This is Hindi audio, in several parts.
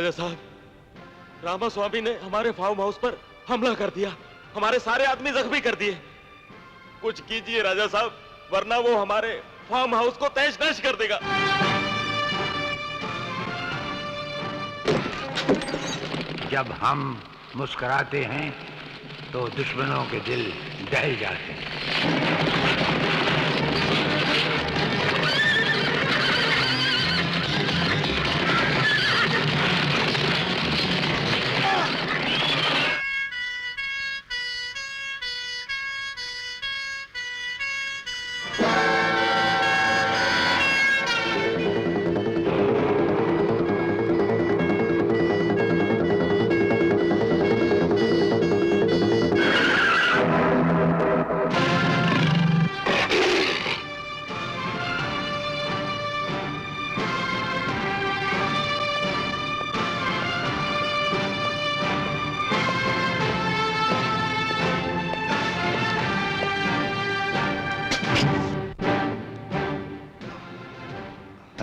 राजा साहब, रामास्वामी ने हमारे फार्म हाउस पर हमला कर दिया, हमारे सारे आदमी जख्मी कर दिए। कुछ कीजिए राजा साहब, वरना वो हमारे फार्म हाउस को तहस नहस कर देगा। जब हम मुस्कुराते हैं तो दुश्मनों के दिल दहल जाते हैं।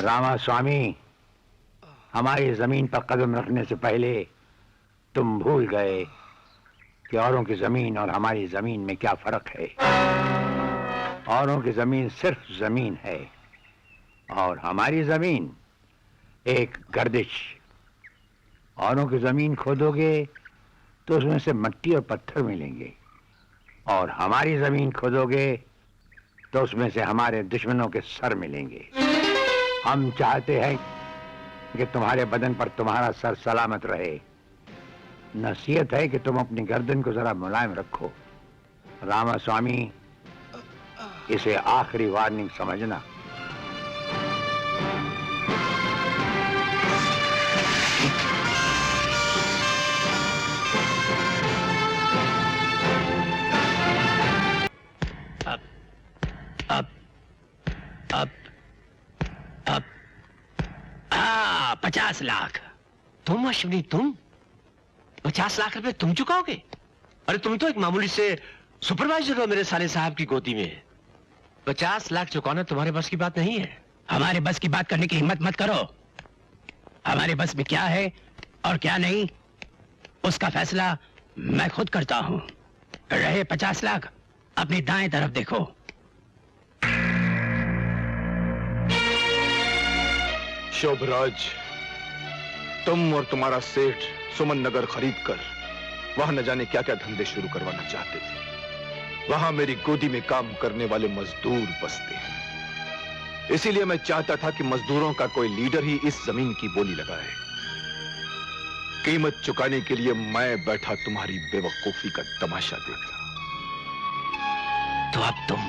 रामास्वामी, हमारी जमीन पर कदम रखने से पहले तुम भूल गए कि औरों की जमीन और हमारी जमीन में क्या फर्क है। औरों की जमीन सिर्फ जमीन है और हमारी जमीन एक गर्दिश। औरों की जमीन खोदोगे तो उसमें से मिट्टी और पत्थर मिलेंगे और हमारी जमीन खोदोगे तो उसमें से हमारे दुश्मनों के सर मिलेंगे। हम चाहते हैं कि तुम्हारे बदन पर तुम्हारा सर सलामत रहे। नसीहत है कि तुम अपनी गर्दन को जरा मुलायम रखो। रामास्वामी, इसे आखिरी वार्निंग समझना। अब 50 लाख। तुम अश्विनी, तुम 50 लाख रुपए तुम चुकाओगे? अरे तुम तो एक मामूली से सुपरवाइजर हो मेरे साले साहब की गोदी में। 50 लाख चुकाना तुम्हारे बस की बात नहीं है। हमारे बस की बात करने की हिम्मत मत करो। हमारे बस में क्या है और क्या नहीं, उसका फैसला मैं खुद करता हूं। रहे 50 लाख, अपनी दाएं तरफ देखो। शोभराज, तुम और तुम्हारा सेठ सुमन नगर खरीद कर वहां न जाने क्या क्या धंधे शुरू करवाना चाहते थे। वहां मेरी गोदी में काम करने वाले मजदूर बसते हैं, इसीलिए मैं चाहता था कि मजदूरों का कोई लीडर ही इस जमीन की बोली लगाए। कीमत चुकाने के लिए मैं बैठा तुम्हारी बेवकूफी का तमाशा देख रहा। तो अब तुम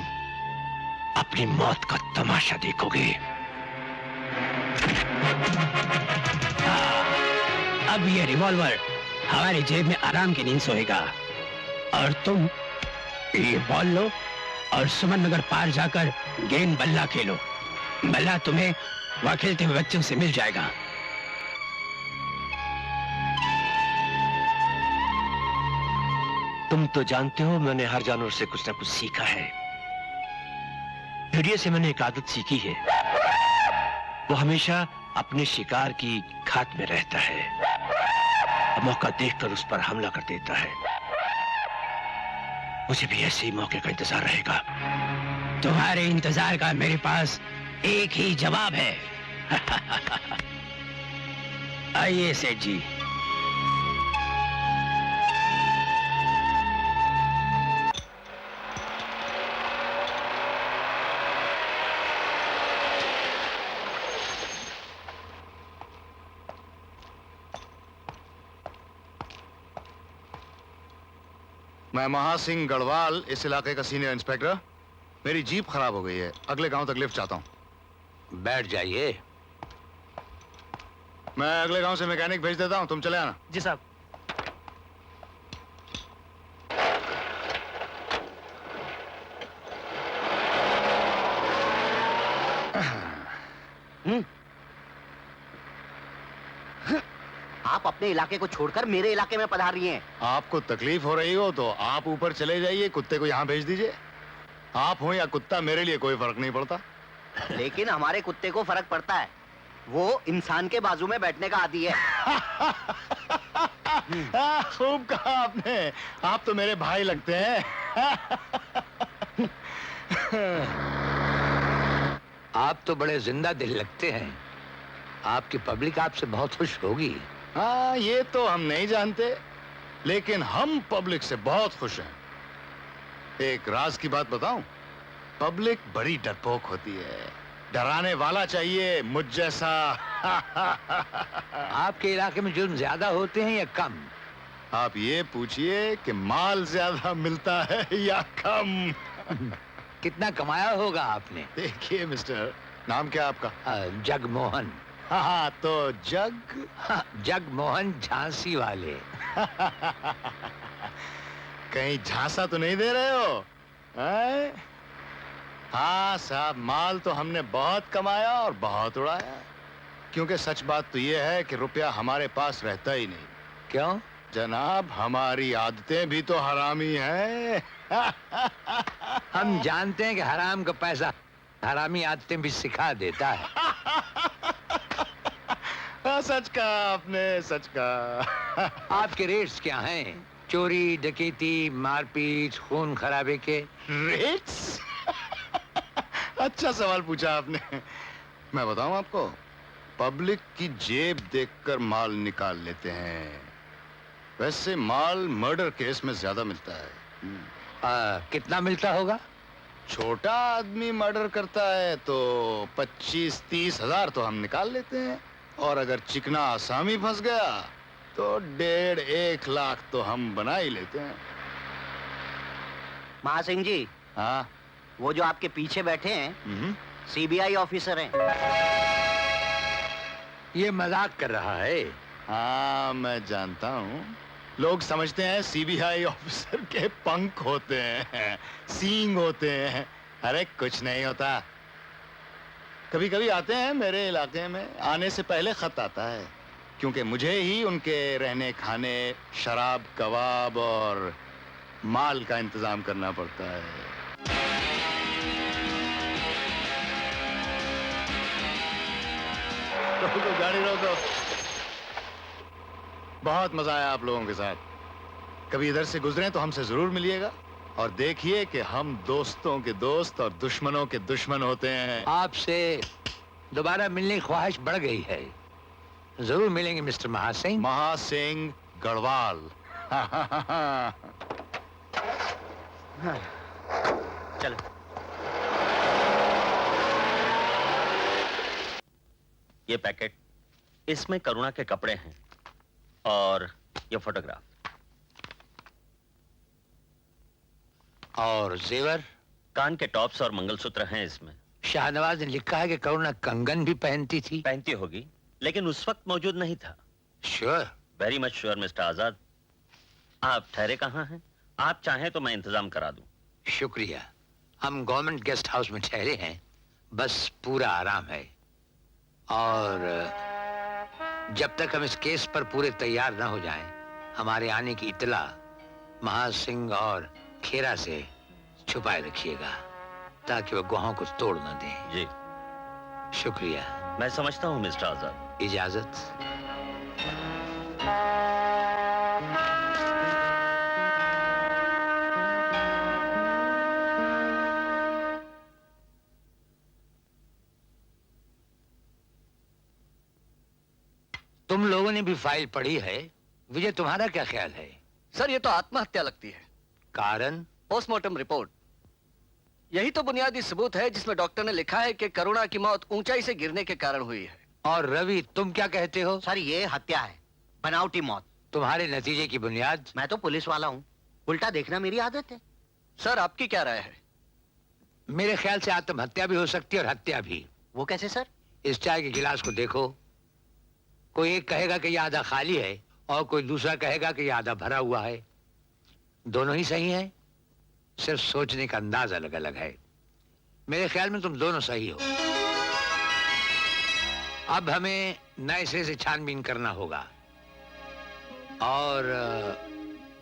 अपनी मौत का तमाशा देखोगे। अब ये रिवॉल्वर हमारी जेब में आराम की नींद सोएगा और तुम ये बॉल लो और सुमन नगर पार जाकर गेंद बल्ला खेलो। बल्ला तुम्हें वहां खेलते हुए बच्चों से मिल जाएगा। तुम तो जानते हो मैंने हर जानवर से कुछ ना कुछ सीखा है। भेड़िए से मैंने एक आदत सीखी है, वो हमेशा अपने शिकार की घात में रहता है, मौका देखकर उस पर हमला कर देता है। मुझे भी ऐसे ही मौके का इंतजार रहेगा। तुम्हारे इंतजार का मेरे पास एक ही जवाब है। आइए सेठ जी। मैं महासिंह गढ़वाल, इस इलाके का सीनियर इंस्पेक्टर। मेरी जीप खराब हो गई है, अगले गांव तक लिफ्ट चाहता हूं। बैठ जाइए। मैं अगले गांव से मैकेनिक भेज देता हूं, तुम चले आना। जी साहब। आप अपने इलाके को छोड़कर मेरे इलाके में पधार रही हैं। आपको तकलीफ हो रही हो तो आप ऊपर चले जाइए, कुत्ते को यहाँ भेज दीजिए। आप हो या कुत्ता, मेरे लिए कोई फर्क नहीं पड़ता। लेकिन हमारे कुत्ते को फर्क पड़ता है। वो इंसान के बाजू में बैठने का आदी है। खूब कहा आपने। आप तो मेरे भाई लगते हैं। आप तो बड़े जिंदा दिल लगते हैं। आपकी पब्लिक आपसे बहुत खुश होगी। हाँ, ये तो हम नहीं जानते, लेकिन हम पब्लिक से बहुत खुश हैं। एक राज की बात बताऊं? पब्लिक बड़ी डरपोक होती है। डराने वाला चाहिए, मुझ जैसा। आपके इलाके में जुर्म ज्यादा होते हैं या कम? आप ये पूछिए कि माल ज्यादा मिलता है या कम। कितना कमाया होगा आपने? देखिए मिस्टर, नाम क्या आपका? जगमोहन। हाँ, तो जग। जगमोहन झांसी वाले। कहीं झांसा तो नहीं दे रहे हो? हैं? हाँ साहब, माल तो हमने बहुत कमाया और बहुत उड़ाया। क्योंकि सच बात तो ये है कि रुपया हमारे पास रहता ही नहीं। क्यों? जनाब, हमारी आदतें भी तो हरामी हैं। हम जानते हैं कि हराम का पैसा हरामी आदतें भी सिखा देता है। सच कहा आपने, सच कहा। आपके रेट्स क्या हैं? चोरी, डकैती, मारपीट, खून खराबे के रेट्स? अच्छा सवाल पूछा आपने। मैं बताऊं आपको, पब्लिक की जेब देखकर माल निकाल लेते हैं। वैसे माल मर्डर केस में ज्यादा मिलता है। कितना मिलता होगा? छोटा आदमी मर्डर करता है तो 25-30 हजार तो हम निकाल लेते हैं, और अगर चिकना आसामी फंस गया तो 1.5-1 लाख तो हम बना ही लेते हैं। महासिंह जी, हाँ। वो जो आपके पीछे बैठे हैं सीबीआई ऑफिसर हैं। ये मजाक कर रहा है। हाँ, मैं जानता हूँ। लोग समझते हैं सीबीआई ऑफिसर के पंख होते हैं, सींग होते हैं। अरे कुछ नहीं होता। कभी कभी आते हैं मेरे इलाके में, आने से पहले खत आता है, क्योंकि मुझे ही उनके रहने खाने, शराब, कबाब और माल का इंतजाम करना पड़ता है। रोको, गाड़ी रोको। बहुत मजा आया आप लोगों के साथ। कभी इधर से गुजरे तो हमसे जरूर मिलिएगा, और देखिए कि हम दोस्तों के दोस्त और दुश्मनों के दुश्मन होते हैं। आपसे दोबारा मिलने की ख्वाहिश बढ़ गई है। जरूर मिलेंगे मिस्टर महासिंह। महासिंह गढ़वाल। चलो। ये पैकेट, इसमें करुणा के कपड़े हैं और ये फोटोग्राफ। और जेवर? कान के टॉप्स और मंगलसूत्र हैं इसमें। शाहनवाज ने लिखा है कि करुणा कंगन भी पहनती थी। पहनती होगी, लेकिन उस वक्त मौजूद नहीं था। Sure? Very much sure mister Azad. आप ठहरे कहाँ हैं? आप चाहें तो मैं इंतजाम करा दूं। शुक्रिया। हम गवर्नमेंट गेस्ट हाउस में ठहरे हैं, बस पूरा आराम है। और जब तक हम इस केस पर पूरे तैयार ना हो जाएं, हमारे आने की इत्तला महासिंह और खेरा से छुपाए रखिएगा, ताकि वो गुहाओं को तोड़ न दें। जी शुक्रिया। मैं समझता हूँ मिस्टर आजाद। इजाजत। तुम लोगों ने भी फाइल पढ़ी है। विजय, तुम्हारा क्या ख्याल है? सर, ये तो आत्महत्या लगती है। कारण? Postmortem report. यही तो बुनियादी सबूत है जिसमें डॉक्टर ने लिखा है कि करुणा की मौत ऊंचाई से गिरने के कारण हुई है। और रवि, तुम क्या कहते हो? सर, ये हत्या है, बनावटी मौत। तुम्हारे नतीजे की बुनियाद? मैं तो पुलिस वाला हूँ, उल्टा देखना मेरी आदत है। सर, आपकी क्या राय है? मेरे ख्याल से आत्महत्या भी हो सकती है और हत्या भी। वो कैसे सर? इस चाय के गिलास को देखो। कोई एक कहेगा कि यह आधा खाली है और कोई दूसरा कहेगा कि यह आधा भरा हुआ है। दोनों ही सही हैं, सिर्फ सोचने का अंदाज अलग अलग है। मेरे ख्याल में तुम दोनों सही हो। अब हमें नए सिरे से छानबीन करना होगा, और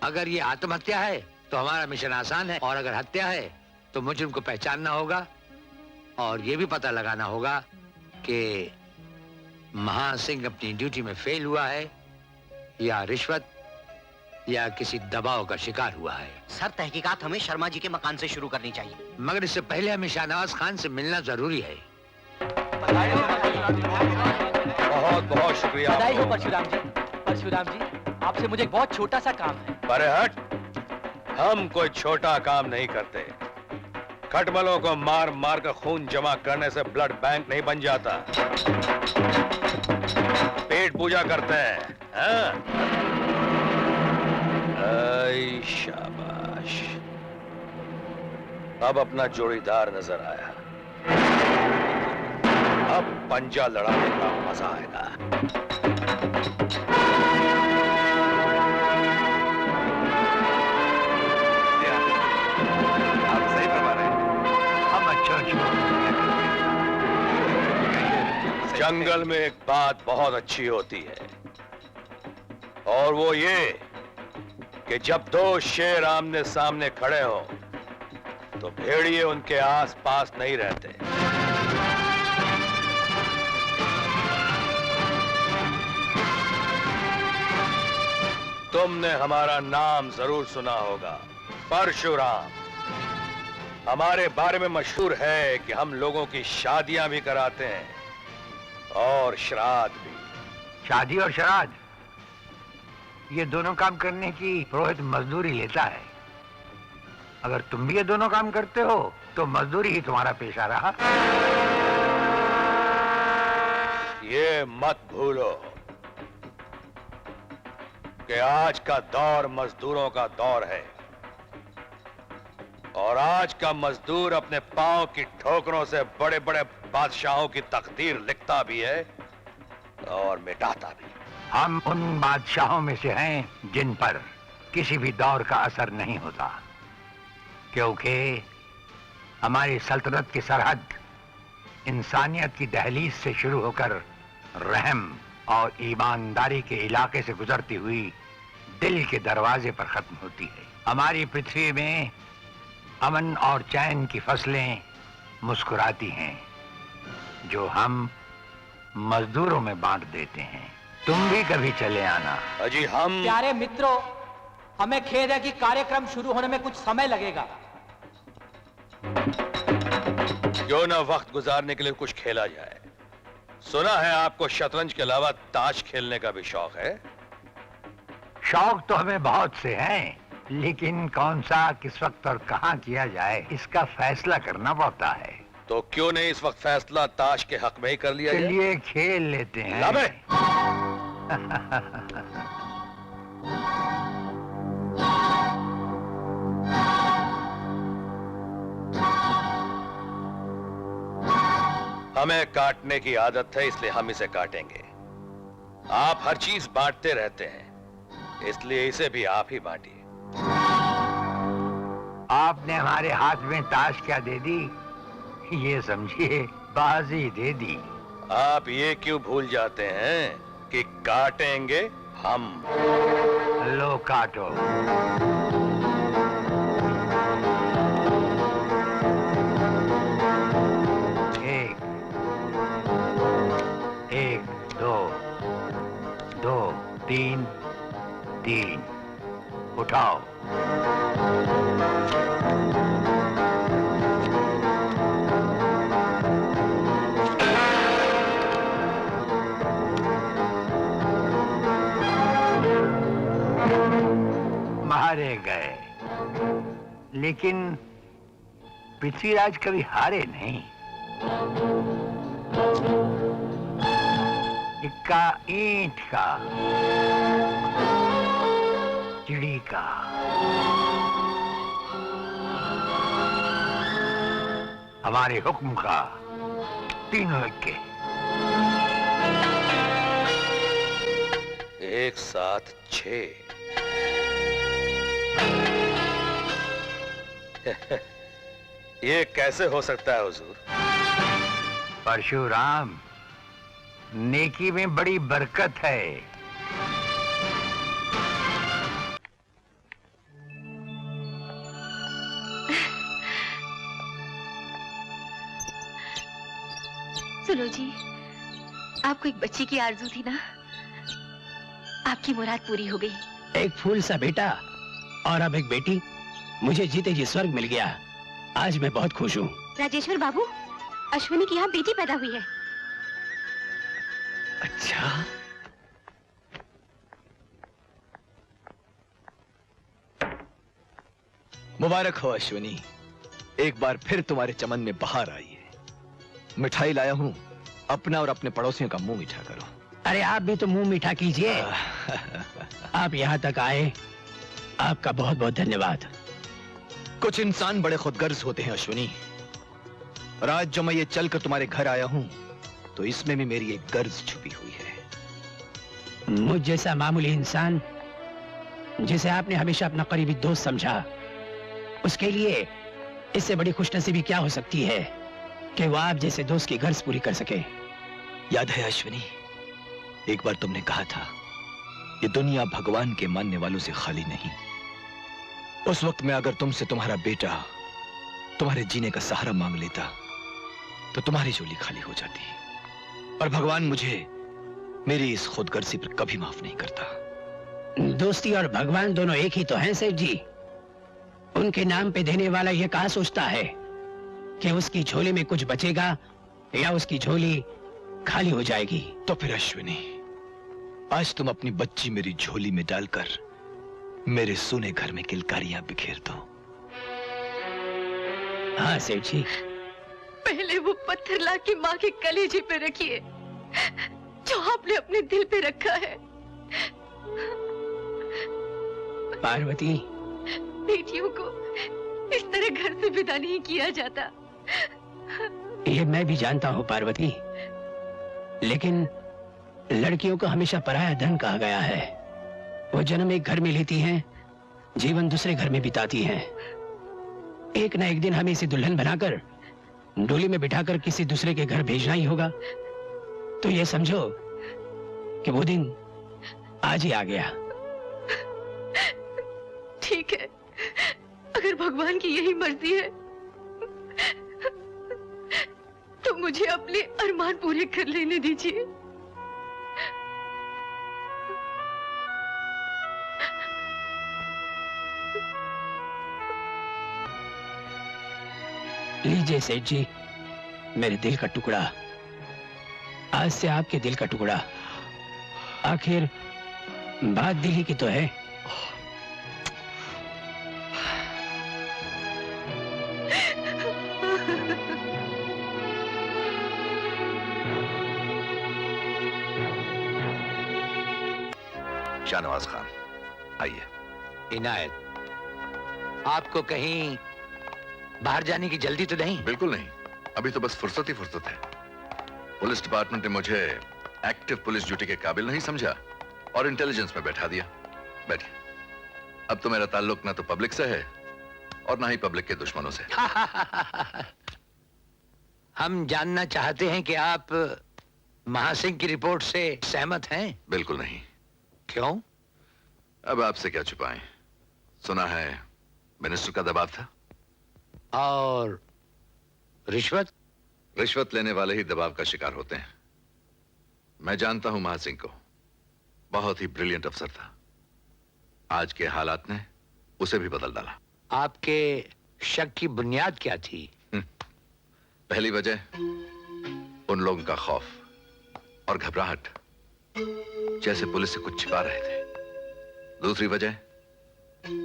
अगर ये आत्महत्या है तो हमारा मिशन आसान है, और अगर हत्या है तो मुझे उनको पहचानना होगा और ये भी पता लगाना होगा कि महासिंह अपनी ड्यूटी में फेल हुआ है या रिश्वत या किसी दबाव का शिकार हुआ है। सर, तहकीकात हमें शर्मा जी के मकान से शुरू करनी चाहिए। मगर इससे पहले हमें शाहनवाज खान से मिलना जरूरी है। बहुत बहुत शुक्रिया। बधाई हो परशुराम जी। परशुराम जी, आपसे मुझे एक बहुत छोटा सा काम है। अरे हट, हम कोई छोटा काम नहीं करते। खटमलों को मार मार कर खून जमा करने से ब्लड बैंक नहीं बन जाता, पेट पूजा करते हैं। हाँ? ऐ शाबाश, अब अपना जोड़ीदार नजर आया। अब पंजा लड़ाने का मजा आएगा। आप सही फरमा रहे हैं। हम अच्छा जंगल में एक बात बहुत अच्छी होती है, और वो ये कि जब दो शेर आमने सामने खड़े हो तो भेड़िए उनके आसपास नहीं रहते। तुमने हमारा नाम जरूर सुना होगा, परशुराम। हमारे बारे में मशहूर है कि हम लोगों की शादियां भी कराते हैं और श्राद्ध भी। शादी और श्राद्ध, ये दोनों काम करने की पुरोहित मजदूरी लेता है। अगर तुम भी ये दोनों काम करते हो तो मजदूरी ही तुम्हारा पेशा रहा। ये मत भूलो कि आज का दौर मजदूरों का दौर है, और आज का मजदूर अपने पांव की ठोकरों से बड़े बड़े बादशाहों की तकदीर लिखता भी है और मिटाता भी। हम उन बादशाहों में से हैं जिन पर किसी भी दौर का असर नहीं होता, क्योंकि हमारी सल्तनत की सरहद इंसानियत की दहलीज से शुरू होकर रहम और ईमानदारी के इलाके से गुजरती हुई दिल के दरवाजे पर खत्म होती है। हमारी पृथ्वी में अमन और चैन की फसलें मुस्कुराती हैं, जो हम मजदूरों में बांट देते हैं। तुम भी कभी चले आना। अजी हम प्यारे मित्रों, हमें खेद है कि कार्यक्रम शुरू होने में कुछ समय लगेगा। क्यों ना वक्त गुजारने के लिए कुछ खेला जाए। सुना है आपको शतरंज के अलावा ताश खेलने का भी शौक है। शौक तो हमें बहुत से हैं, लेकिन कौन सा, किस वक्त और कहाँ किया जाए, इसका फैसला करना पड़ता है। तो क्यों नहीं इस वक्त फैसला ताश के हक में ही कर लिया जाए? चलिए खेल लेते हैं। लाबे। हमें काटने की आदत है, इसलिए हम इसे काटेंगे। आप हर चीज बांटते रहते हैं, इसलिए इसे भी आप ही बांटिए। आपने हमारे हाथ में ताश क्या दे दी, ये समझिए बाजी दे दी। आप ये क्यों भूल जाते हैं कि काटेंगे हम। लो काटो। एक, एक, दो, दो, तीन, तीन। उठाओ। मारे गए, लेकिन पृथ्वीराज कभी हारे नहीं। इक्का ईंट का, चिड़ी का, हमारे हुक्म का, तीनों इक्के। एक साथ 6। ये कैसे हो सकता है हुजूर? परशुराम, नेकी में बड़ी बरकत है। सुनो जी, आपको एक बच्ची की आरजू थी ना, आपकी मुराद पूरी हो गई। एक फूल सा बेटा और अब एक बेटी, मुझे जीते जी स्वर्ग मिल गया। आज मैं बहुत खुश हूँ। राजेश्वर बाबू, अश्विनी की यहाँ बेटी पैदा हुई है। अच्छा, मुबारक हो अश्विनी, एक बार फिर तुम्हारे चमन में बहार आई है। मिठाई लाया हूँ, अपना और अपने पड़ोसियों का मुंह मीठा करो। अरे आप भी तो मुंह मीठा कीजिए। आप यहाँ तक आए, आपका बहुत बहुत धन्यवाद। कुछ इंसान बड़े खुदगर्ज होते हैं अश्विनी, और आज जो मैं ये चलकर तुम्हारे घर आया हूँ तो इसमें भी मेरी एक गर्ज छुपी हुई है। मुझ जैसा मामूली इंसान जिसे आपने हमेशा अपना करीबी दोस्त समझा, उसके लिए इससे बड़ी खुशनसीबी क्या हो सकती है कि वो आप जैसे दोस्त की गर्ज पूरी कर सके। याद है अश्विनी, एक बार तुमने कहा था ये दुनिया भगवान के मानने वालों से खाली नहीं। उस वक्त में अगर तुमसे तुम्हारा बेटा तुम्हारे जीने का सहारा मांग लेता तो तुम्हारी झोली खाली हो जाती, और भगवान मुझे मेरी इस खुदगर्जी पर कभी माफ नहीं करता। दोस्ती और भगवान दोनों एक ही तो हैं सेठ जी। उनके नाम पे देने वाला ये कहाँ सोचता है कि उसकी झोली में कुछ बचेगा या उसकी झोली खाली हो जाएगी। तो फिर अश्विनी, आज तुम अपनी बच्ची मेरी झोली में डालकर मेरे सुने घर में किलकारियां बिखेर दो। हाँ सेठ जी। पहले वो पत्थर ला के माँ के कलेजे पे रखिए जो आपने अपने दिल पे रखा है। पार्वती, बेटियों को इस तरह घर से विदा नहीं किया जाता। ये मैं भी जानता हूँ पार्वती, लेकिन लड़कियों को हमेशा पराया धन कहा गया है। वो जन्म एक घर में लेती हैं, जीवन दूसरे घर में बिताती हैं। एक ना एक दिन हमें इसे दुल्हन बनाकर डोली में बिठाकर किसी दूसरे के घर भेजना ही होगा। तो ये समझो कि वो दिन आज ही आ गया। ठीक है, अगर भगवान की यही मर्जी है तो मुझे अपने अरमान पूरे कर लेने दीजिए। लीजिए सेठ जी, मेरे दिल का टुकड़ा, आज से आपके दिल का टुकड़ा। आखिर बात दिल ही की तो है। शाहनवाज खान, आइए। इनायत, आपको कहीं बाहर जाने की जल्दी तो नहीं? बिल्कुल नहीं, अभी तो बस फुर्सत ही फुर्सत है। पुलिस डिपार्टमेंट ने मुझे एक्टिव पुलिस ड्यूटी के काबिल नहीं समझा और इंटेलिजेंस में बैठा दिया। बैठिए। अब तो मेरा ताल्लुक ना तो पब्लिक से है और ना ही पब्लिक के दुश्मनों से। हम जानना चाहते हैं कि आप महासिंह की रिपोर्ट से सहमत हैं? बिल्कुल नहीं। क्यों? अब आपसे क्या छुपाएं? सुना है मिनिस्टर का दबाव था। और रिश्वत? रिश्वत लेने वाले ही दबाव का शिकार होते हैं। मैं जानता हूं महासिंह को, बहुत ही ब्रिलियंट अफसर था। आज के हालात ने उसे भी बदल डाला। आपके शक की बुनियाद क्या थी? पहली वजह उन लोगों का खौफ और घबराहट, जैसे पुलिस से कुछ छिपा रहे थे। दूसरी वजह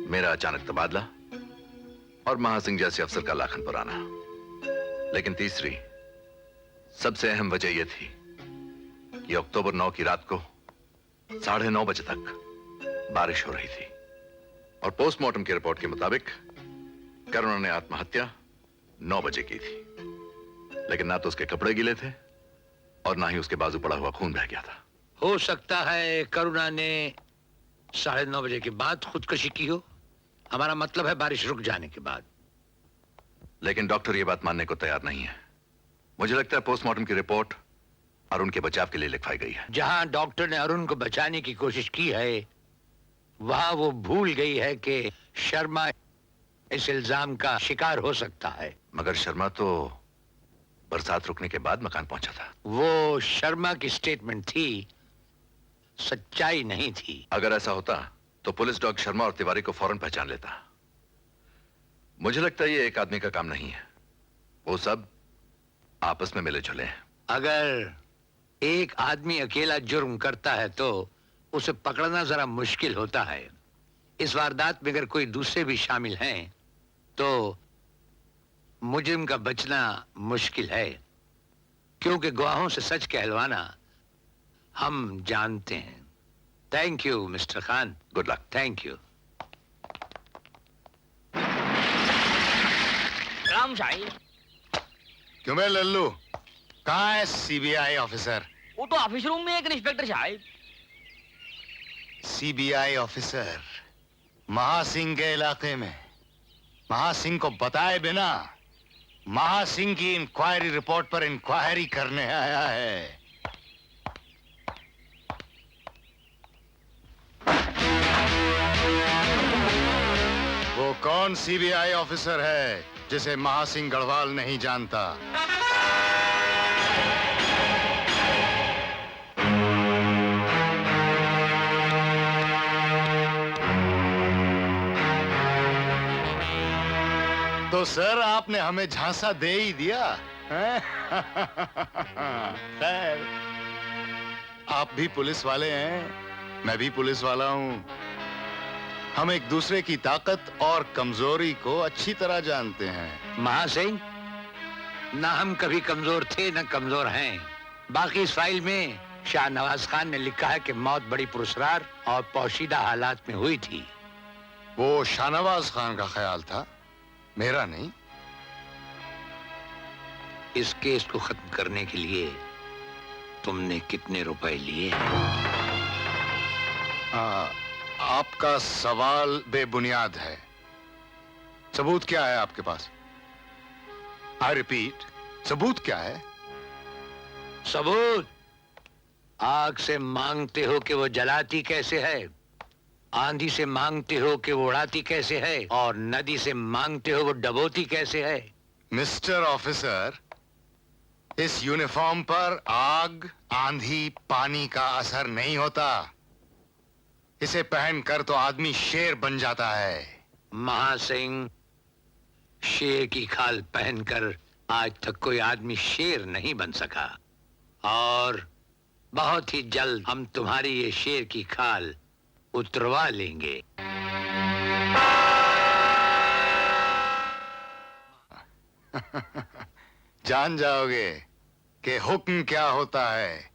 मेरा अचानक तबादला और महासिंह जैसे अफसर का लाखन पुराना। लेकिन तीसरी सबसे अहम वजह यह थी कि अक्टूबर 9 की रात को 9:30 बजे तक बारिश हो रही थी और पोस्टमार्टम की रिपोर्ट के मुताबिक करुणा ने आत्महत्या 9 बजे की थी। लेकिन ना तो उसके कपड़े गीले थे और ना ही उसके बाजू पड़ा हुआ खून बह गया था। हो सकता है करुणा ने 9:30 बजे के बाद खुदकुशी की हो। हमारा मतलब है बारिश रुक जाने के बाद। लेकिन डॉक्टर ये बात मानने को तैयार नहीं है। मुझे लगता है पोस्टमार्टम की रिपोर्ट अरुण के बचाव के लिए लिखवाई गई है। जहां डॉक्टर ने अरुण को बचाने की कोशिश की है, वहां वो भूल गई है कि शर्मा इस इल्जाम का शिकार हो सकता है। मगर शर्मा तो बरसात रुकने के बाद मकान पहुंचा था। वो शर्मा की स्टेटमेंट थी, सच्चाई नहीं थी। अगर ऐसा होता तो पुलिस डॉग शर्मा और तिवारी को फौरन पहचान लेता। मुझे लगता है ये एक आदमी का काम नहीं है, वो सब आपस में मिले जुले हैं। अगर एक आदमी अकेला जुर्म करता है तो उसे पकड़ना जरा मुश्किल होता है। इस वारदात में अगर कोई दूसरे भी शामिल हैं तो मुजरिम का बचना मुश्किल है, क्योंकि गवाहों से सच कहलवाना हम जानते हैं। Thank you mister Khan. Good luck. Thank you. Ram Sahib. क्यों बे लल्लू, कहाँ है सीबीआई ऑफिसर? वो तो ऑफिस रूम में एक इंस्पेक्टर साहब। सीबीआई ऑफिसर महासिंह के इलाके में महासिंह को बताए बिना महासिंह की इंक्वायरी रिपोर्ट पर इंक्वायरी करने आया है। वो कौन सीबीआई ऑफिसर है जिसे महासिंह गढ़वाल नहीं जानता? तो सर आपने हमें झांसा दे ही दिया। खैर, आप भी पुलिस वाले हैं, मैं भी पुलिस वाला हूं। हम एक दूसरे की ताकत और कमजोरी को अच्छी तरह जानते हैं। महासिंह, ना हम कभी कमजोर थे न कमजोर हैं। बाकी इस फाइल में शाहनवाज खान ने लिखा है कि मौत बड़ी पुरस्कार और पोशीदा हालात में हुई थी। वो शाहनवाज खान का ख्याल था, मेरा नहीं। इस केस को खत्म करने के लिए तुमने कितने रुपए लिए? आपका सवाल बेबुनियाद है। सबूत क्या है आपके पास? आई रिपीट, सबूत क्या है? सबूत? आग से मांगते हो कि वो जलाती कैसे है, आंधी से मांगते हो कि वो उड़ाती कैसे है, और नदी से मांगते हो वो डबोती कैसे है। मिस्टर ऑफिसर, इस यूनिफॉर्म पर आग, आंधी, पानी का असर नहीं होता। इसे पहनकर तो आदमी शेर बन जाता है। महासिंह, शेर की खाल पहनकर आज तक कोई आदमी शेर नहीं बन सका, और बहुत ही जल्द हम तुम्हारी ये शेर की खाल उतरवा लेंगे। जान जाओगे कि हुक्म क्या होता है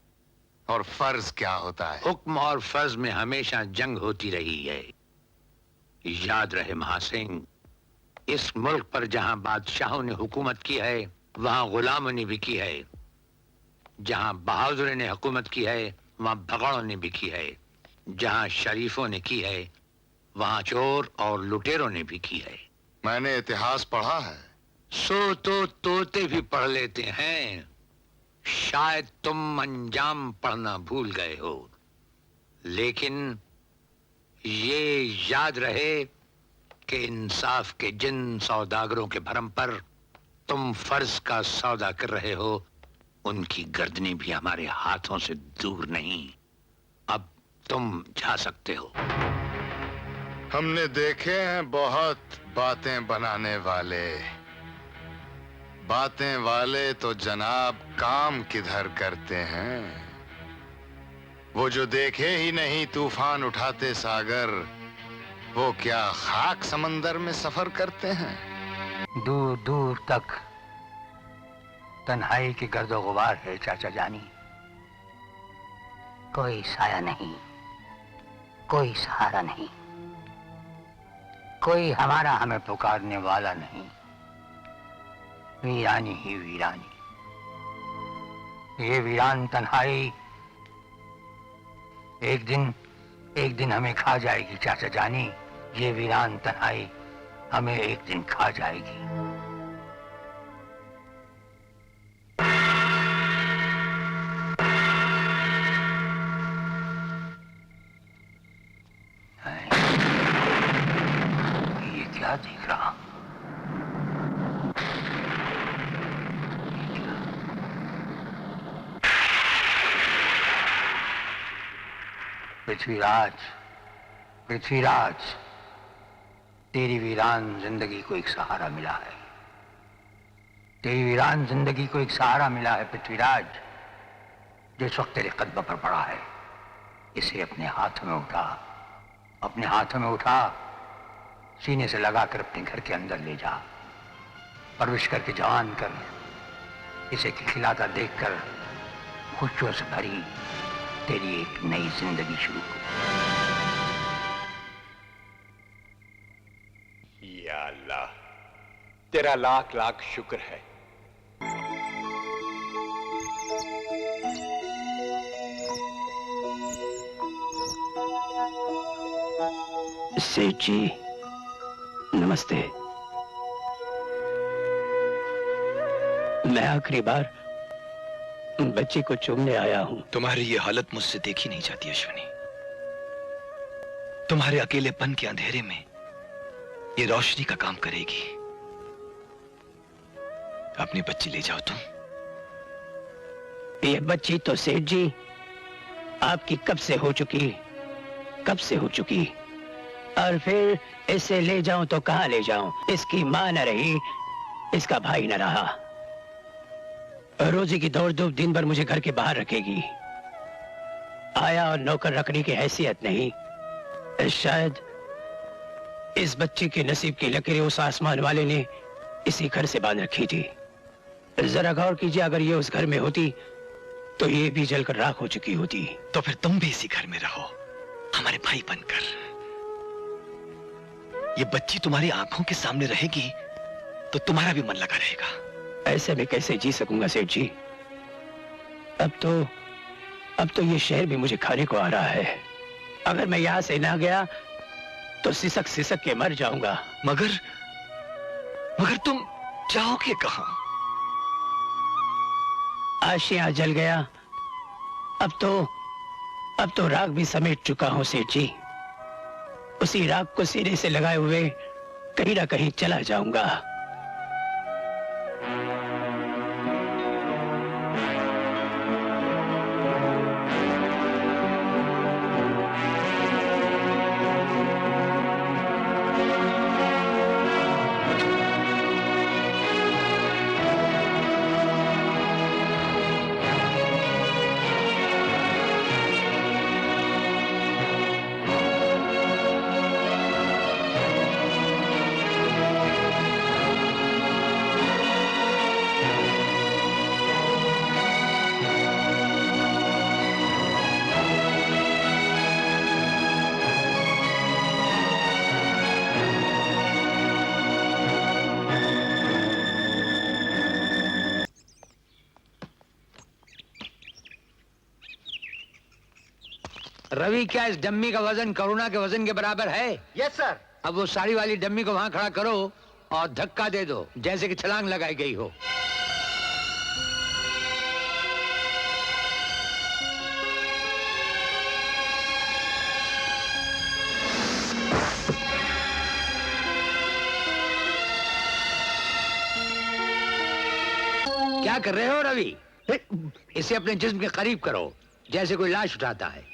और फर्ज क्या होता है। हुक्म और फर्ज में हमेशा जंग होती रही है। याद रहे महासिंह, इस मुल्क पर जहां बादशाहों ने हुकूमत की है वहां गुलामों ने भी की है। जहां बहादुरों ने हुकूमत की है वहां भगड़ों ने भी की है। जहां शरीफों ने की है वहां चोर और लुटेरों ने भी की है। मैंने इतिहास पढ़ा है। सो तो तोते भी पढ़ लेते हैं, शायद तुम अंजाम पढ़ना भूल गए हो। लेकिन ये याद रहे कि इंसाफ के जिन सौदागरों के भरम पर तुम फर्ज का सौदा कर रहे हो, उनकी गर्दनें भी हमारे हाथों से दूर नहीं। अब तुम जा सकते हो। हमने देखे हैं बहुत बातें बनाने वाले। बातें वाले तो जनाब काम किधर करते हैं। वो जो देखे ही नहीं तूफान उठाते सागर, वो क्या खाक समंदर में सफर करते हैं। दूर दूर तक तन्हाई की गर्दो गुबार है चाचा जानी। कोई साया नहीं, कोई सहारा नहीं, कोई हमारा हमें पुकारने वाला नहीं। वीरानी ही वीरानी। ये वीरान तन्हाई एक दिन हमें खा जाएगी चाचा जानी। ये वीरान तन्हाई हमें एक दिन खा जाएगी। ये क्या देख रहा? ये क्या? पृथ्वीराज, पृथ्वीराज, तेरी वीरान जिंदगी को एक सहारा मिला है। तेरी वीरान जिंदगी को एक सहारा मिला है पृथ्वीराज, जो इस वक्त तेरे कदम पर पड़ा है। इसे अपने हाथ में उठा, अपने हाथों में उठा, सीने से लगाकर अपने घर के अंदर ले जा, परवरिश करके जवान कर, इसे खिलाता देखकर खुशियों से भरी तेरी एक नई जिंदगी शुरू हो। या अल्लाह, तेरा लाख लाख शुक्र है। सेठ जी नमस्ते। मैं आखिरी बार बच्चे को चूमने आया हूं। तुम्हारी ये हालत मुझसे देखी नहीं जाती अश्विनी। तुम्हारे अकेलेपन के अंधेरे में ये रोशनी का काम करेगी। अपनी बच्ची ले जाओ तुम। ये बच्ची तो सेठ जी आपकी कब से हो चुकी, कब से हो चुकी। और फिर इसे ले जाऊं तो कहां ले जाऊं? इसकी मां न रही, इसका भाई न रहा। रोजी की दौड़ धूप दिन भर मुझे घर के बाहर रखेगी। आया और नौकर रखने की हैसियत नहीं। शायद इस बच्चे के नसीब की लकीरें उस आसमान वाले ने इसी घर से बांध रखी थी। जरा गौर कीजिए, अगर ये उस घर में होती तो ये भी जलकर राख हो चुकी होती। तो फिर तुम भी इसी घर में रहो, हमारे भाई बनकर। ये बच्ची तुम्हारी आंखों के सामने रहेगी तो तुम्हारा भी मन लगा रहेगा। ऐसे में कैसे जी सकूंगा सेठ जी? अब तो ये शहर भी मुझे खाने को आ रहा है। अगर मैं यहां से ना गया तो सिसक सिसक के मर जाऊंगा। मगर तुम जाओगे कहां? आशियां जल गया, अब तो राख भी समेट चुका हूं सेठ जी। उसी राख को सीने से लगाए हुए कहीं ना कहीं चला जाऊंगा। रवि, क्या इस डम्मी का वजन करुणा के वजन के बराबर है? Yes sir. अब वो साड़ी वाली डम्मी को वहां खड़ा करो और धक्का दे दो जैसे कि छलांग लगाई गई हो। क्या कर रहे हो रवि? इसे अपने जिस्म के करीब करो जैसे कोई लाश उठाता है।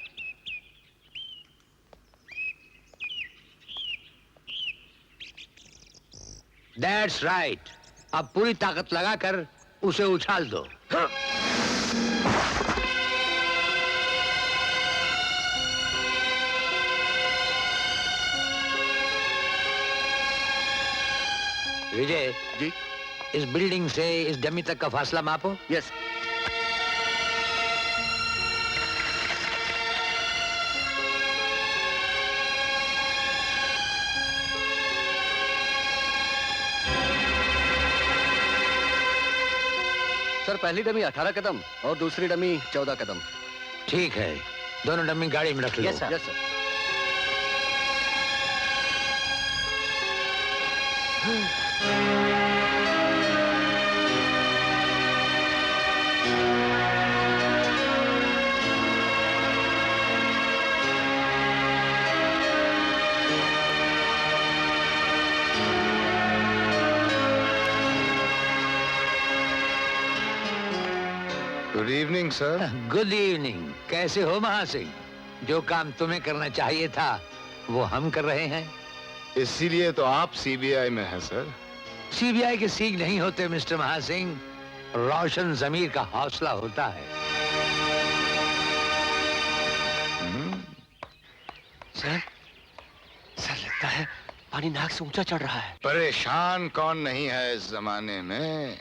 That's right. अब पूरी ताकत लगाकर उसे उछाल दो। विजय जी, इस बिल्डिंग से इस डमी तक का फासला मापो। यस। सर, पहली डमी 18 कदम और दूसरी डमी 14 कदम। ठीक है, दोनों डमी गाड़ी में रख लो। Yes sir. Yes sir. Good evening sir. Good evening. कैसे हो महासिंह? जो काम तुम्हें करना चाहिए था वो हम कर रहे हैं। इसीलिए तो आप सीबीआई में हैं सर। सीबीआई के सीख नहीं होते मिस्टर महासिंह, रोशन जमीर का हौसला होता है। सर लगता है पानी नाक से ऊंचा चढ़ रहा है। परेशान कौन नहीं है इस जमाने में?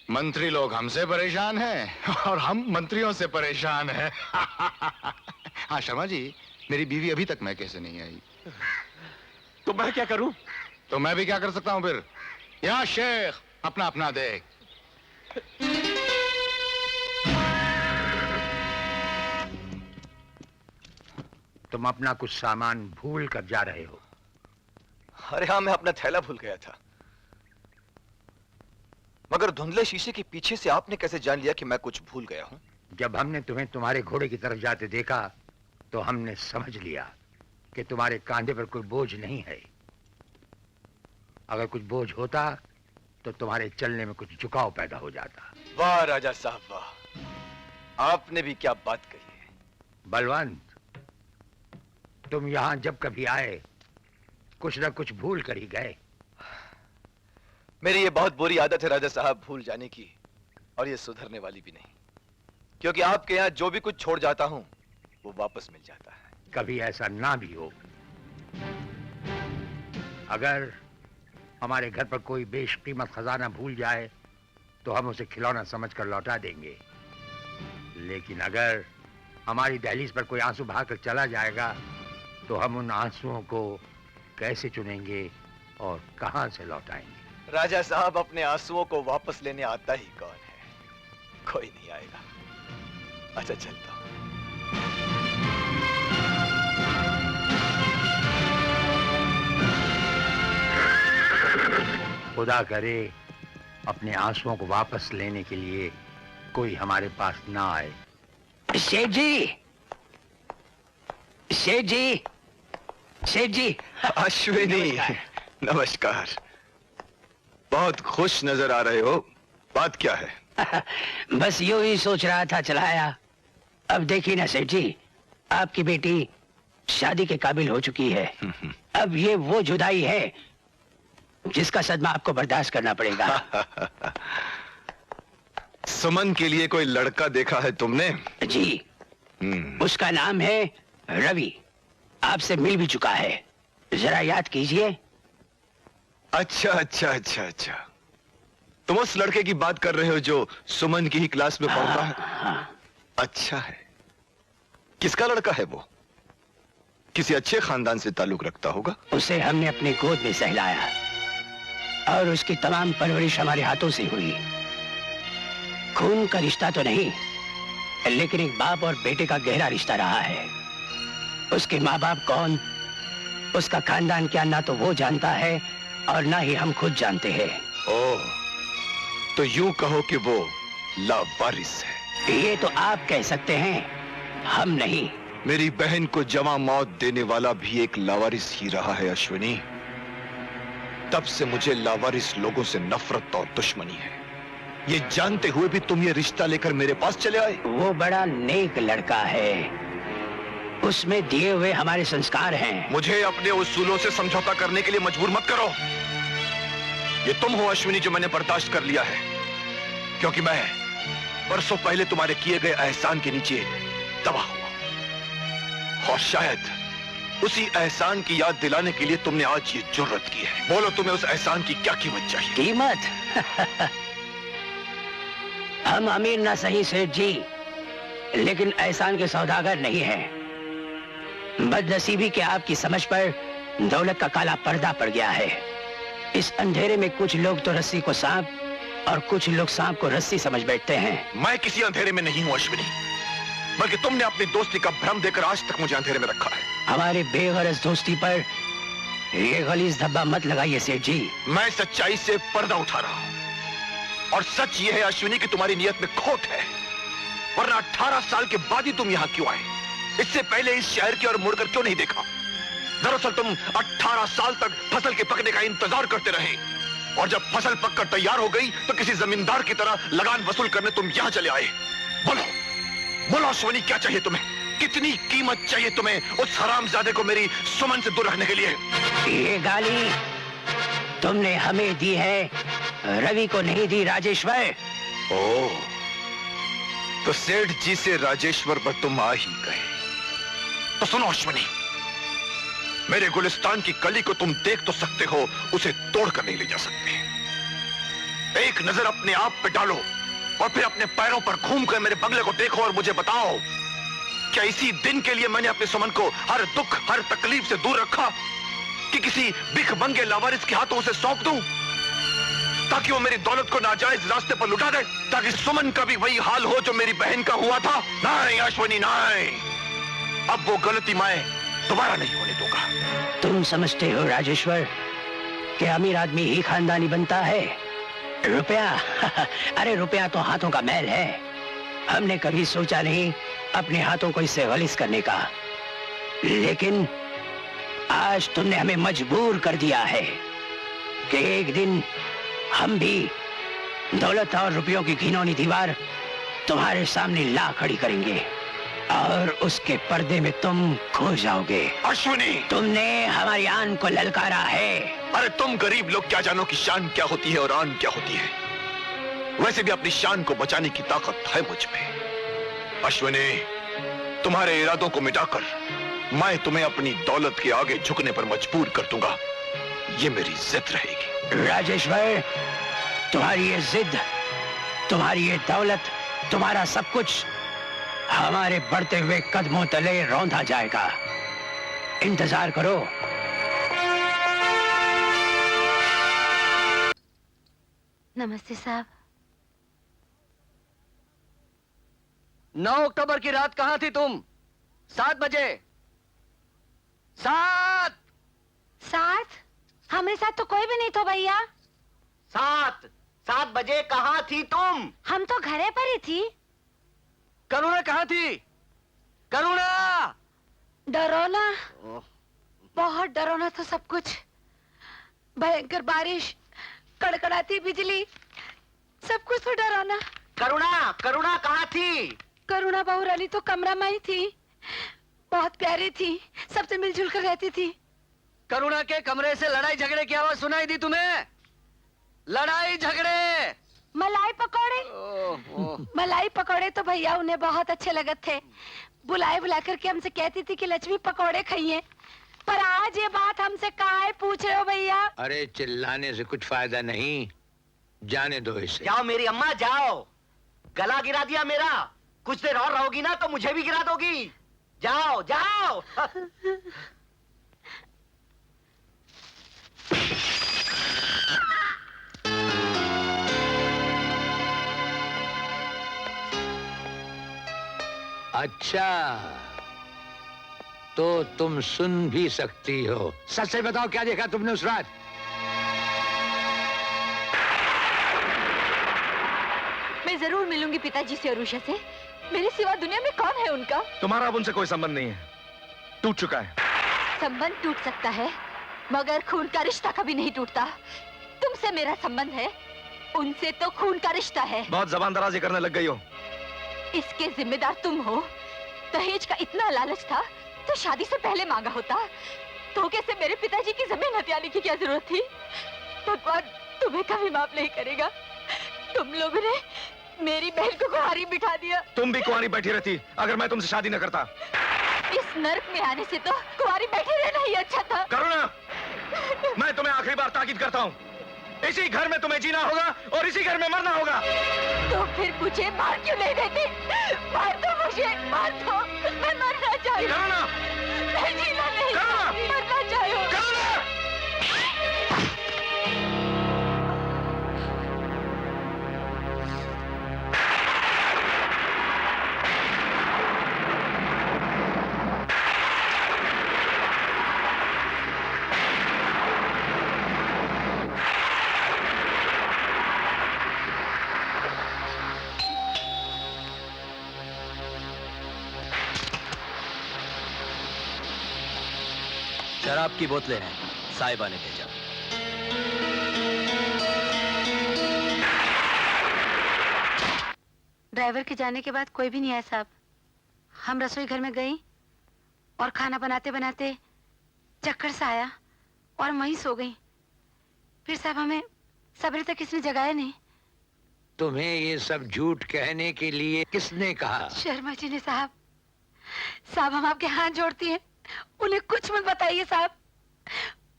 मंत्री लोग हमसे परेशान हैं और हम मंत्रियों से परेशान हैं। हाँ शर्मा जी, मेरी बीवी अभी तक मैके से नहीं आई। तो मैं क्या करूं? तो मैं भी क्या कर सकता हूं फिर? या शेख अपना अपना देख। तुम अपना कुछ सामान भूल कर जा रहे हो। अरे हाँ, मैं अपना थैला भूल गया था। मगर धुंधले शीशे के पीछे से आपने कैसे जान लिया कि मैं कुछ भूल गया हूं? जब हमने तुम्हें तुम्हारे घोड़े की तरफ जाते देखा तो हमने समझ लिया कि तुम्हारे कांधे पर कोई बोझ नहीं है। अगर कुछ बोझ होता तो तुम्हारे चलने में कुछ झुकाव पैदा हो जाता। वाह राजा साहब वाह, आपने भी क्या बात कही है। बलवंत, तुम यहां जब कभी आए कुछ न कुछ भूल कर ही गए। मेरी ये बहुत बुरी आदत है राजा साहब, भूल जाने की, और ये सुधरने वाली भी नहीं, क्योंकि आपके यहाँ जो भी कुछ छोड़ जाता हूं वो वापस मिल जाता है। कभी ऐसा ना भी हो। अगर हमारे घर पर कोई बेशकीमत खजाना भूल जाए तो हम उसे खिलौना समझकर लौटा देंगे, लेकिन अगर हमारी दहलीज पर कोई आंसू बहाकर चला जाएगा तो हम उन आंसुओं को कैसे चुनेंगे और कहां से लौटाएंगे? राजा साहब, अपने आंसुओं को वापस लेने आता ही कौन है? कोई नहीं आएगा। अच्छा चलता हूं। खुदा करे अपने आंसुओं को वापस लेने के लिए कोई हमारे पास ना आए। सेठ जी, सेठ जी, सेठ जी। अश्विनी, नमस्कार। बहुत खुश नजर आ रहे हो, बात क्या है? बस यूं ही सोच रहा था चलाया। अब देखिए ना सेठ जी, आपकी बेटी शादी के काबिल हो चुकी है। अब ये वो जुदाई है जिसका सदमा आपको बर्दाश्त करना पड़ेगा। सुमन के लिए कोई लड़का देखा है तुमने? जी, उसका नाम है रवि। आपसे मिल भी चुका है, जरा याद कीजिए। अच्छा अच्छा अच्छा अच्छा, तुम उस लड़के की बात कर रहे हो जो सुमन की ही क्लास में पढ़ता है? अच्छा है। किसका लड़का है वो? किसी अच्छे खानदान से ताल्लुक रखता होगा? उसे हमने अपनी गोद में सहलाया और उसकी तमाम परवरिश हमारे हाथों से हुई। खून का रिश्ता तो नहीं, लेकिन एक बाप और बेटे का गहरा रिश्ता रहा है। उसके माँ बाप कौन, उसका खानदान क्या, ना तो वो जानता है और ना ही हम खुद जानते हैं। ओह, तो यूं कहो कि वो लावारिस है। ये तो आप कह सकते हैं, हम नहीं। मेरी बहन को जवां मौत देने वाला भी एक लावारिस ही रहा है अश्विनी। तब से मुझे लावारिस लोगों से नफरत और दुश्मनी है। ये जानते हुए भी तुम ये रिश्ता लेकर मेरे पास चले आए। वो बड़ा नेक लड़का है, उसमें दिए हुए हमारे संस्कार हैं। मुझे अपने उसूलों से समझौता करने के लिए मजबूर मत करो। ये तुम हो अश्विनी जो मैंने बर्दाश्त कर लिया है, क्योंकि मैं बरसों पहले तुम्हारे किए गए एहसान के नीचे दबा हुआ, और शायद उसी एहसान की याद दिलाने के लिए तुमने आज ये जुर्रत की है। बोलो, तुम्हें उस एहसान की क्या कीमत चाहिए? कीमत? हम अमीर ना सही सेठ जी, लेकिन एहसान के सौदागर नहीं हैं। बदनसीबी के आपकी समझ पर दौलत का काला पर्दा पड़ गया है। इस अंधेरे में कुछ लोग तो रस्सी को सांप और कुछ लोग सांप को रस्सी समझ बैठते हैं। मैं किसी अंधेरे में नहीं हूं अश्विनी, बल्कि तुमने अपनी दोस्ती का भ्रम देकर आज तक मुझे अंधेरे में रखा है। हमारे बेगरज दोस्ती पर ये गलीज धब्बा मत लगाइए सेठ जी। मैं सच्चाई से पर्दा उठा रहा हूं, और सच ये है अश्विनी कि तुम्हारी नियत में खोट है, वरना 18 साल के बाद ही तुम यहां क्यों आए? इससे पहले इस शहर की ओर मुड़कर क्यों नहीं देखा? दरअसल तुम 18 साल तक फसल के पकने का इंतजार करते रहे, और जब फसल पककर तैयार हो गई तो किसी जमींदार की तरह लगान वसूल करने तुम यहां चले आए। बोलो बोलो अश्विनी, क्या चाहिए तुम्हें? कितनी कीमत चाहिए तुम्हें उस हरामजादे को मेरी सुमन से दूर रखने के लिए? ये गाली तुमने हमें दी है, रवि को नहीं दी राजेश्वर। ओह, तो सेठ जी से राजेश्वर पर तुम आ ही गए। तो सुनो अश्विनी, मेरे गुलिस्तान की कली को तुम देख तो सकते हो, उसे तोड़कर नहीं ले जा सकते। एक नजर अपने आप पे डालो और फिर अपने पैरों पर घूमकर मेरे बंगले को देखो और मुझे बताओ, क्या इसी दिन के लिए मैंने अपने सुमन को हर दुख हर तकलीफ से दूर रखा कि किसी भिखमंगे लावारिस के हाथों उसे सौंप दूं ताकि वो मेरी दौलत को नाजायज रास्ते पर लुटा दे, ताकि सुमन का भी वही हाल हो जो मेरी बहन का हुआ था? नहीं अश्विनी, नहीं, अब वो गलती मैं दोबारा नहीं होने दूंगा। तुम समझते हो राजेश्वर कि अमीर आदमी ही खानदानी बनता है? रुपया अरे रुपया तो हाथों का मैल है। हमने कभी सोचा नहीं अपने हाथों को इससे गलीज करने का, लेकिन आज तुमने हमें मजबूर कर दिया है कि एक दिन हम भी दौलत और रुपयों की घिनौनी दीवार तुम्हारे सामने ला खड़ी करेंगे और उसके पर्दे में तुम खो जाओगे। अश्विनी, तुमने हमारी आन को ललकारा है। अरे तुम गरीब लोग क्या जानो कि शान क्या होती है और आन क्या होती है। वैसे भी अपनी शान को बचाने की ताकत है मुझ में। अश्विनी, तुम्हारे इरादों को मिटाकर मैं तुम्हें अपनी दौलत के आगे झुकने पर मजबूर कर दूंगा, ये मेरी जिद रहेगी। राजेश्वर, तुम्हारी ये जिद, तुम्हारी ये दौलत, तुम्हारा सब कुछ हमारे बढ़ते हुए कदमों तले रौंदा जाएगा। इंतजार करो। नमस्ते साहब। 9 अक्टूबर की रात कहां थी तुम? 7 बजे। 7? हमारे साथ तो कोई भी नहीं था भैया। 7 बजे कहाँ थी तुम? हम तो घरे पर ही थी। करुणा कहाँ थी? करुणा! डरोना, बहुत डरोना था सब कुछ। भयंकर बारिश, कड़कड़ाती बिजली, सब कुछ तो डराना। करुणा कहाँ थी? करुणा बहू रानी तो कमरा में ही थी, बहुत प्यारी थी, सबसे मिलजुल कर रहती थी। करुणा के कमरे से लड़ाई झगड़े की आवाज सुनाई दी तुम्हें? लड़ाई झगड़े? मलाई पकौड़े? मलाई पकौड़े तो भैया उन्हें बहुत अच्छे लगे थे। बुला करके हमसे कहती थी कि लक्ष्मी पकौड़े खाइए। पर आज ये बात हमसे काहे पूछ रहे हो भैया? अरे चिल्लाने से कुछ फायदा नहीं, जाने दो इसे। जाओ मेरी अम्मा जाओ, गला गिरा दिया मेरा। कुछ देर और रहोगी ना तो मुझे भी गिरा दोगी। जाओ जाओ। अच्छा, तो तुम सुन भी सकती हो। सच से बताओ, क्या देखा तुमने उस रात? मैं जरूर मिलूंगी पिताजी से और उषा से। मेरे सिवा दुनिया में कौन है उनका? तुम्हारा अब उनसे कोई संबंध नहीं है, टूट चुका है। संबंध टूट सकता है मगर खून का रिश्ता कभी नहीं टूटता। तुमसे मेरा संबंध है, उनसे तो खून का रिश्ता है। बहुत जबान दराजी करने लग गई हो। इसके जिम्मेदार तुम हो। दहेज का इतना लालच था तो शादी से पहले मांगा होता। धोखे से मेरे पिताजी की जमीन हथियाने की क्या जरूरत थी? भगवान तुम्हें कभी माफ नहीं करेगा। तुम लोगों ने मेरी बहन को कुंवारी बिठा दिया। तुम भी कुंवारी बैठी रहती अगर मैं तुमसे शादी न करता। इस नर्क में आने से तो कुंवारी बैठी रहना ही अच्छा था। करुणा, मैं तुम्हें आखिरी बार ताकीद करता हूँ, इसी घर में तुम्हें जीना होगा और इसी घर में मरना होगा। तो फिर मुझे मार क्यों नहीं देती? मार दो मुझे, मार दो। मैं मरना चाहती हूँ। करुणा! मैं जीना नहीं चाहती, मरना चाहती हूँ। शराब की बोतलें हैं, साहिबा ने भेजा। ड्राइवर के जाने के बाद कोई भी नहीं आया साहब। हम रसोई घर में गई और खाना बनाते बनाते चक्कर सा आया और वहीं सो गई। फिर साहब हमें सवेरे तक किसने जगाया नहीं। तुम्हें ये सब झूठ कहने के लिए किसने कहा? शर्मा जी ने साहब। साहब हम आपके हाथ जोड़ती हैं, उन्हें कुछ मत बताइए साहब,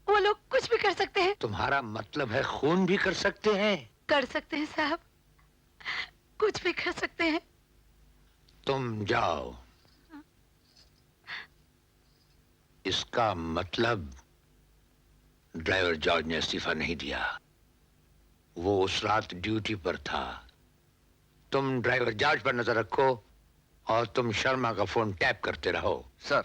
वो लोग कुछ भी कर सकते हैं। तुम्हारा मतलब है खून भी कर सकते हैं? कर सकते हैं साहब, कुछ भी कर सकते हैं। तुम जाओ। इसका मतलब ड्राइवर जॉर्ज ने इस्तीफा नहीं दिया, वो उस रात ड्यूटी पर था। तुम ड्राइवर जॉर्ज पर नजर रखो और तुम शर्मा का फोन टैप करते रहो। सर।